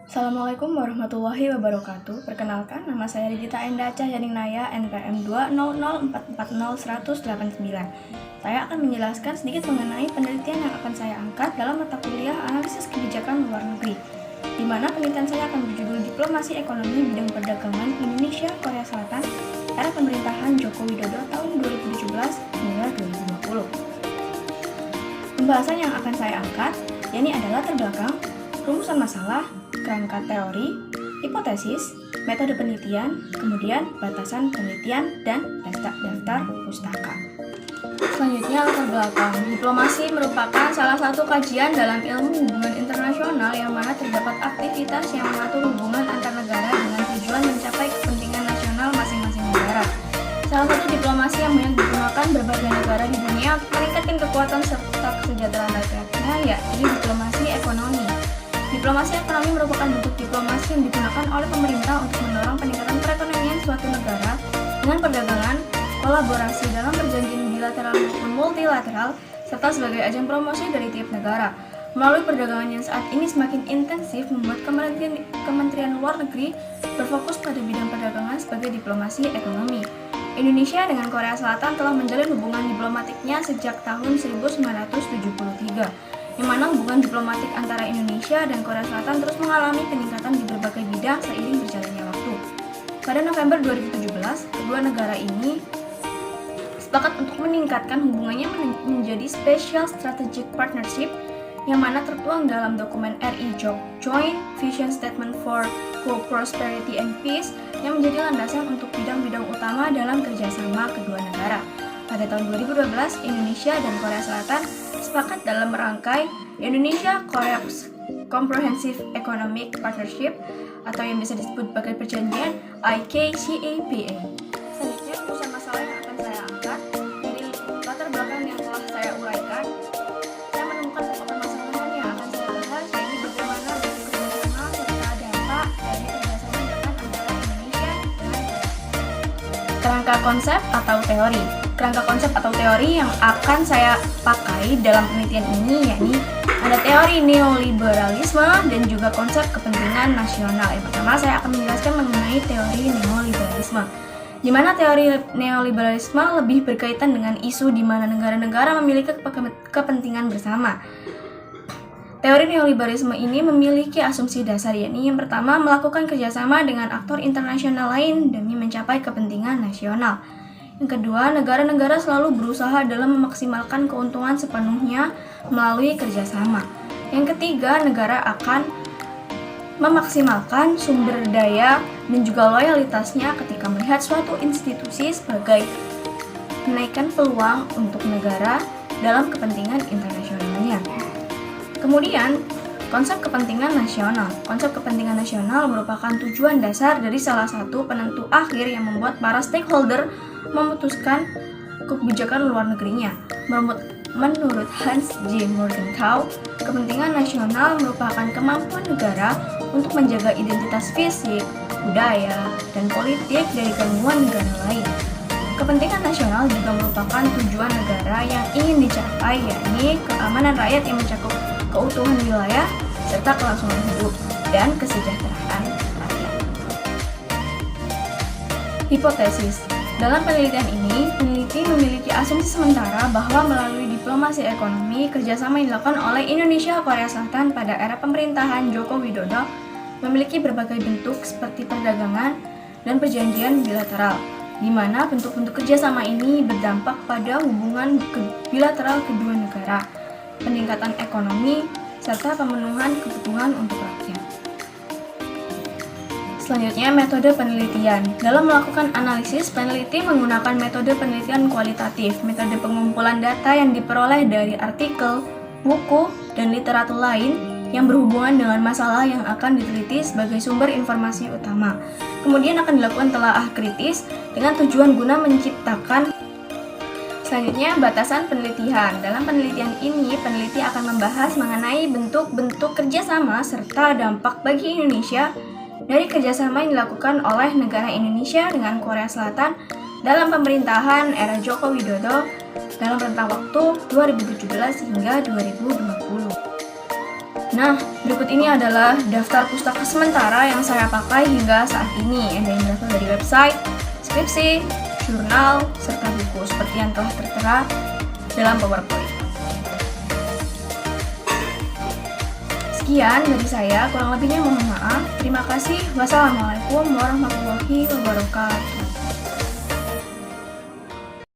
Assalamualaikum warahmatullahi wabarakatuh. Perkenalkan, nama saya Rigita Enda Cahyaningnaya, NPM 200440189. Saya akan menjelaskan sedikit mengenai penelitian yang akan saya angkat dalam mata kuliah Analisis Kebijakan Luar Negeri, di mana penelitian saya akan berjudul Diplomasi Ekonomi Bidang Perdagangan Indonesia Korea Selatan era pemerintahan Joko Widodo tahun 2017 hingga 2020. Pembahasan yang akan saya angkat yakni adalah latar belakang, rumusan masalah, kerangka teori, hipotesis, metode penelitian, kemudian batasan penelitian, dan daftar pustaka. Selanjutnya, latar belakang. Diplomasi merupakan salah satu kajian dalam ilmu hubungan internasional yang mana terdapat aktivitas yang mengatur hubungan antar negara dengan tujuan mencapai kepentingan nasional masing-masing negara. Salah satu diplomasi yang banyak digunakan berbagai negara di dunia untuk meningkatkan kekuatan serta kesejahteraan rakyatnya, yakni diplomasi ekonomi. Diplomasi ekonomi merupakan bentuk diplomasi yang digunakan oleh pemerintah untuk mendorong peningkatan perekonomian suatu negara dengan perdagangan, kolaborasi dalam perjanjian bilateral maupun multilateral, serta sebagai ajang promosi dari tiap negara. Melalui perdagangan yang saat ini semakin intensif, membuat Kementerian Luar Negeri berfokus pada bidang perdagangan sebagai diplomasi ekonomi. Indonesia dengan Korea Selatan telah menjalin hubungan diplomatiknya sejak tahun 1973. Yang mana hubungan diplomatik antara Indonesia dan Korea Selatan terus mengalami peningkatan di berbagai bidang seiring berjalannya waktu. Pada November 2017, kedua negara ini sepakat untuk meningkatkan hubungannya menjadi Special Strategic Partnership yang mana tertuang dalam dokumen RI Joint Vision Statement for Co-Prosperity and Peace yang menjadi landasan untuk bidang-bidang utama dalam kerjasama kedua negara. Pada tahun 2012, Indonesia dan Korea Selatan sepakat dalam merangkai Indonesia-Korea Comprehensive Economic Partnership atau yang bisa disebut sebagai perjanjian IKCAPA. Selanjutnya, rumusan masalah yang akan saya angkat dari latar belakang yang telah saya uraikan. Saya menemukan pokok permasalahan yang akan saya bahas, yaitu bagaimana bentuk kerjasama serta dampak dari kerjasama dengan antara Indonesia dan Korea. Kerangka konsep atau teori. Kerangka konsep atau teori yang akan saya pakai dalam penelitian ini yakni ada teori neoliberalisme dan juga konsep kepentingan nasional. Yang pertama, saya akan menjelaskan mengenai teori neoliberalisme, di mana teori neoliberalisme lebih berkaitan dengan isu di mana negara-negara memiliki kepentingan bersama. Teori neoliberalisme ini memiliki asumsi dasar, yakni yang pertama, melakukan kerjasama dengan aktor internasional lain demi mencapai kepentingan nasional. Yang kedua, negara-negara selalu berusaha dalam memaksimalkan keuntungan sepenuhnya melalui kerjasama. Yang ketiga, negara akan memaksimalkan sumber daya dan juga loyalitasnya ketika melihat suatu institusi sebagai menaikkan peluang untuk negara dalam kepentingan internasionalnya. Kemudian, konsep kepentingan nasional. Konsep kepentingan nasional merupakan tujuan dasar dari salah satu penentu akhir yang membuat para stakeholder memutuskan kebijakan luar negerinya. Menurut Hans J. Morgenthau, kepentingan nasional merupakan kemampuan negara untuk menjaga identitas fisik, budaya, dan politik dari gangguan negara lain. Kepentingan nasional juga merupakan tujuan negara yang ingin dicapai, yakni keamanan rakyat yang mencakup keutuhan wilayah, serta kelangsungan hidup dan kesejahteraan rakyat. Hipotesis. Dalam penelitian ini, peneliti memiliki asumsi sementara bahwa melalui diplomasi ekonomi, kerjasama yang dilakukan oleh Indonesia Korea Selatan pada era pemerintahan Joko Widodo memiliki berbagai bentuk seperti perdagangan dan perjanjian bilateral, di mana bentuk-bentuk kerjasama ini berdampak pada hubungan bilateral kedua negara, peningkatan ekonomi, serta pemenuhan kebutuhan untuk rakyat. Selanjutnya, metode penelitian. Dalam melakukan analisis, peneliti menggunakan metode penelitian kualitatif, metode pengumpulan data yang diperoleh dari artikel, buku, dan literatur lain yang berhubungan dengan masalah yang akan diteliti sebagai sumber informasi utama. Kemudian akan dilakukan telaah kritis dengan tujuan guna menciptakan. Selanjutnya, batasan penelitian. Dalam penelitian ini, peneliti akan membahas mengenai bentuk-bentuk kerjasama serta dampak bagi Indonesia dari kerjasama yang dilakukan oleh negara Indonesia dengan Korea Selatan dalam pemerintahan era Joko Widodo dalam rentang waktu 2017 hingga 2020. Nah, berikut ini adalah daftar pustaka sementara yang saya pakai hingga saat ini. Ada yang berasal dari website, skripsi, jurnal, serta buku seperti yang telah tertera dalam PowerPoint. Sekian dari saya, kurang lebihnya mohon maaf. Terima kasih. Wassalamualaikum warahmatullahi wabarakatuh.